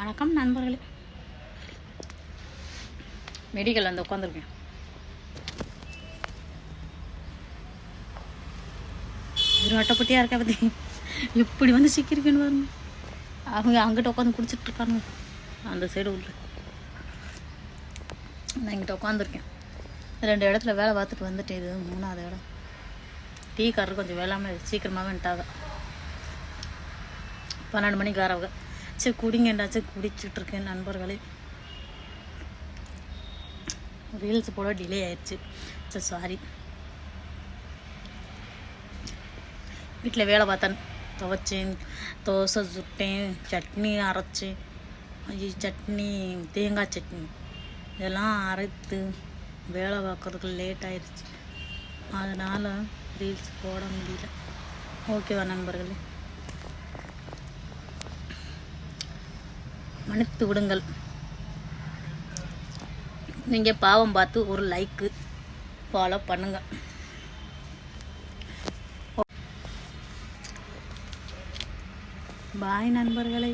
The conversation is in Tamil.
வணக்கம் நண்பர்களே. மெடிக்கல் வந்து உட்காந்துருக்கேன். ஒரு வட்டப்பட்டியாக இருக்கா பற்றி எப்படி வந்து சிக்கிருக்கேன்னு பாருங்க. அவங்க அங்கிட்ட உட்காந்து குடிச்சிட்டு இருக்காங்க அந்த சைடு உள்ள. நான் இங்கிட்ட உட்காந்துருக்கேன். 2 இடத்துல வேலை பார்த்துட்டு வந்துட்டு இது 3ஆவது இடம். டீ காரர் கொஞ்சம் வேளாமல் சீக்கிரமாகவே வந்துட்டாங்க. 12 மணிக்கு வரவங்க. சரி குடிங்கண்டாச்சும் குடிச்சிட்ருக்கேன் நண்பர்களே. ரீல்ஸ் போட டிலே ஆயிடுச்சு. சரி சாரி. வீட்டில் வேலை பார்த்தேன், துவைச்சேன், தோசை சுட்டேன், சட்னி அரைச்சேன். சட்னி தேங்காய் சட்னி இதெல்லாம் அரைத்து வேலை பார்க்குறதுக்கு லேட் ஆயிடுச்சு. அதனால் ரீல்ஸ் போட முடியல. ஓகேவா நண்பர்களே, மன்னித்து விடுங்கள். நீங்கள் பாவம் பார்த்து ஒரு லைக்கு ஃபாலோ பண்ணுங்கள். பாய் நண்பர்களே.